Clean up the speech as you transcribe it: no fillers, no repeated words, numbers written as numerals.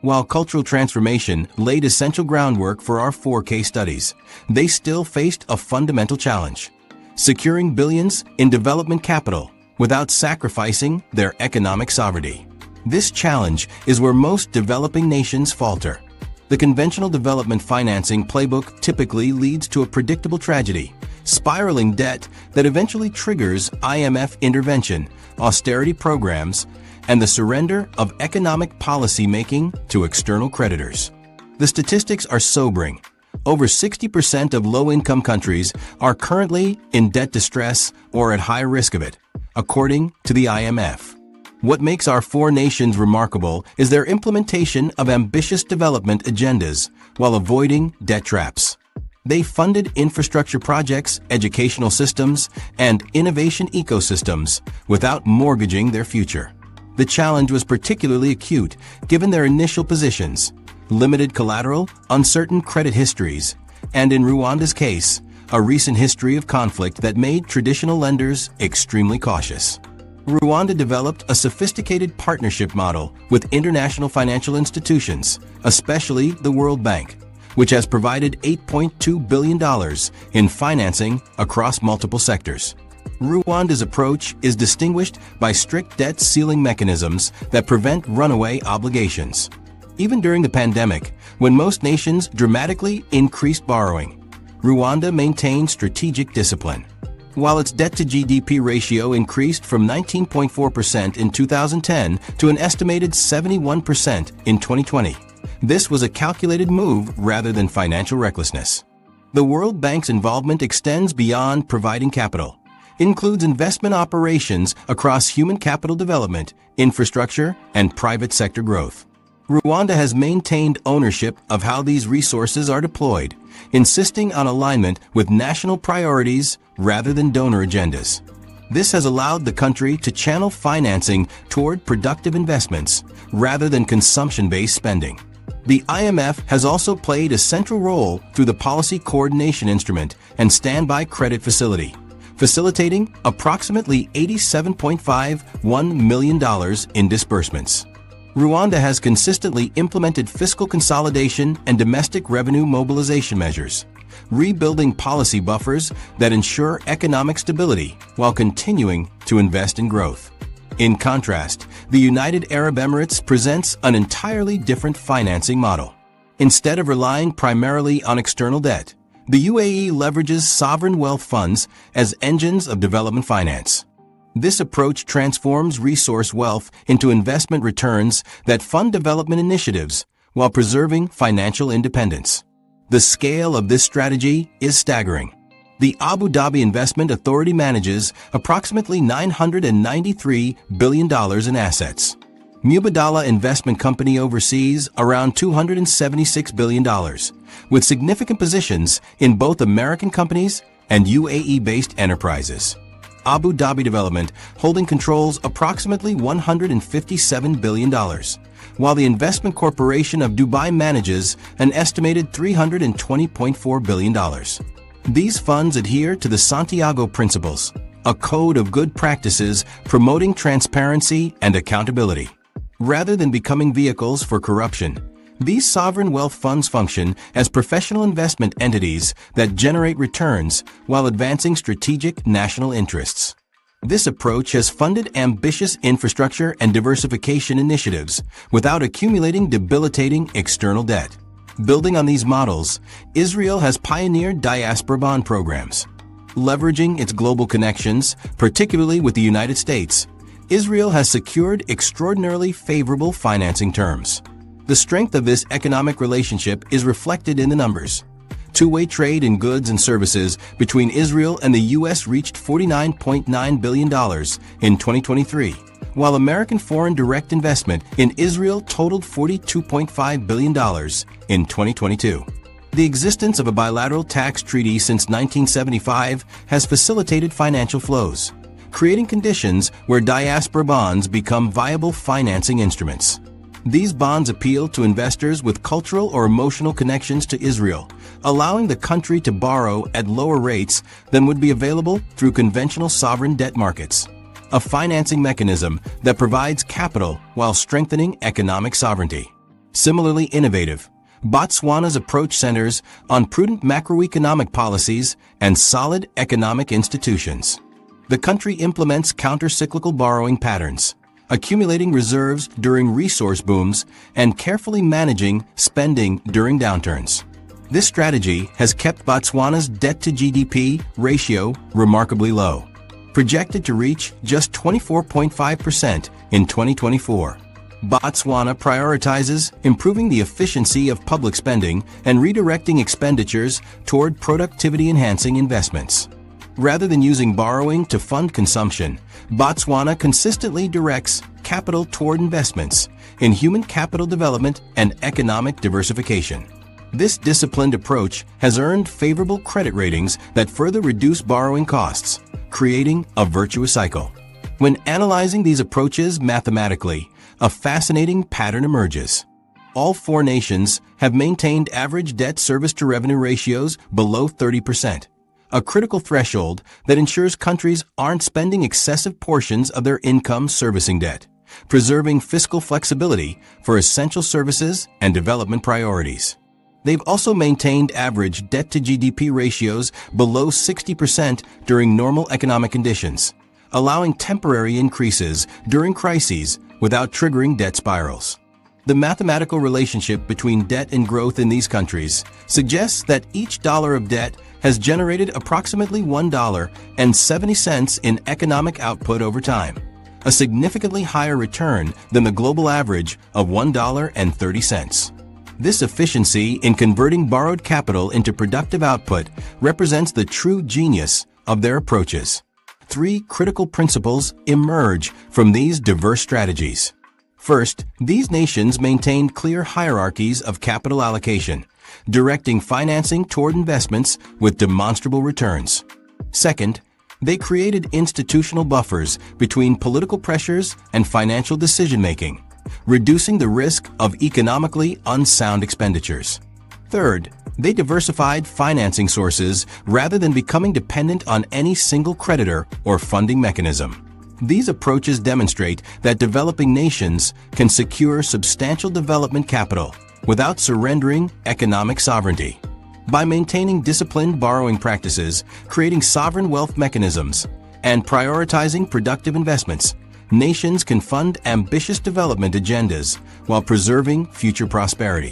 While cultural transformation laid essential groundwork for our 4 case studies, they still faced a fundamental challenge: securing billions in development capital without sacrificing their economic sovereignty. This challenge is where most developing nations falter. The conventional development financing playbook typically leads to a predictable tragedy: spiraling debt that eventually triggers IMF intervention, austerity programs, and the surrender of economic policy making to external creditors. The statistics are sobering. Over 60% of low-income countries are currently in debt distress or at high risk of it, according to the IMF. What makes our 4 nations remarkable is their implementation of ambitious development agendas while avoiding debt traps. They funded infrastructure projects, educational systems, and innovation ecosystems without mortgaging their future. The challenge was particularly acute given their initial positions: limited collateral, uncertain credit histories, and in Rwanda's case, a recent history of conflict that made traditional lenders extremely cautious. Rwanda developed a sophisticated partnership model with international financial institutions, especially the World Bank, which has provided $8.2 billion in financing across multiple sectors. Rwanda's approach is distinguished by strict debt ceiling mechanisms that prevent runaway obligations. Even during the pandemic, when most nations dramatically increased borrowing, Rwanda maintained strategic discipline. While its debt-to-GDP ratio increased from 19.4% in 2010 to an estimated 71% in 2020, this was a calculated move rather than financial recklessness. The World Bank's involvement extends beyond providing capital. It includes investment operations across human capital development, infrastructure, and private sector growth. Rwanda has maintained ownership of how these resources are deployed, insisting on alignment with national priorities rather than donor agendas. This has allowed the country to channel financing toward productive investments rather than consumption-based spending. The IMF has also played a central role through the Policy Coordination Instrument and Standby Credit Facility, facilitating approximately $87.51 million in disbursements. Rwanda has consistently implemented fiscal consolidation and domestic revenue mobilization measures, rebuilding policy buffers that ensure economic stability while continuing to invest in growth. In contrast, the United Arab Emirates presents an entirely different financing model. Instead of relying primarily on external debt, the UAE leverages sovereign wealth funds as engines of development finance. This approach transforms resource wealth into investment returns that fund development initiatives while preserving financial independence. The scale of this strategy is staggering. The Abu Dhabi Investment Authority manages approximately $993 billion in assets. Mubadala Investment Company oversees around $276 billion, with significant positions in both American companies and UAE-based enterprises. Abu Dhabi Development Holding controls approximately $157 billion, while the Investment Corporation of Dubai manages an estimated $320.4 billion. These funds adhere to the Santiago Principles, a code of good practices promoting transparency and accountability. Rather than becoming vehicles for corruption, these sovereign wealth funds function as professional investment entities that generate returns while advancing strategic national interests. This approach has funded ambitious infrastructure and diversification initiatives without accumulating debilitating external debt. Building on these models, Israel has pioneered diaspora bond programs. Leveraging its global connections, particularly with the United States, Israel has secured extraordinarily favorable financing terms. The strength of this economic relationship is reflected in the numbers. Two-way trade in goods and services between Israel and the U.S. reached $49.9 billion in 2023, while American foreign direct investment in Israel totaled $42.5 billion in 2022. The existence of a bilateral tax treaty since 1975 has facilitated financial flows, creating conditions where diaspora bonds become viable financing instruments. These bonds appeal to investors with cultural or emotional connections to Israel, allowing the country to borrow at lower rates than would be available through conventional sovereign debt markets, a financing mechanism that provides capital while strengthening economic sovereignty. Similarly innovative, Botswana's approach centers on prudent macroeconomic policies and solid economic institutions. The country implements counter-cyclical borrowing patterns, accumulating reserves during resource booms and carefully managing spending during downturns. This strategy has kept Botswana's debt-to-GDP ratio remarkably low, projected to reach just 24.5% in 2024. Botswana prioritizes improving the efficiency of public spending and redirecting expenditures toward productivity-enhancing investments. Rather than using borrowing to fund consumption, Botswana consistently directs capital toward investments in human capital development and economic diversification. This disciplined approach has earned favorable credit ratings that further reduce borrowing costs, creating a virtuous cycle. When analyzing these approaches mathematically, a fascinating pattern emerges. All four nations have maintained average debt service to revenue ratios below 30%, a critical threshold that ensures countries aren't spending excessive portions of their income servicing debt, preserving fiscal flexibility for essential services and development priorities. They've also maintained average debt-to-GDP ratios below 60% during normal economic conditions, allowing temporary increases during crises without triggering debt spirals. The mathematical relationship between debt and growth in these countries suggests that each dollar of debt has generated approximately $1.70 in economic output over time, a significantly higher return than the global average of $1.30. This efficiency in converting borrowed capital into productive output represents the true genius of their approaches. Three critical principles emerge from these diverse strategies. First, these nations maintained clear hierarchies of capital allocation, directing financing toward investments with demonstrable returns. Second, they created institutional buffers between political pressures and financial decision-making, reducing the risk of economically unsound expenditures. Third, they diversified financing sources rather than becoming dependent on any single creditor or funding mechanism. These approaches demonstrate that developing nations can secure substantial development capital without surrendering economic sovereignty. By maintaining disciplined borrowing practices, creating sovereign wealth mechanisms, and prioritizing productive investments, nations can fund ambitious development agendas while preserving future prosperity.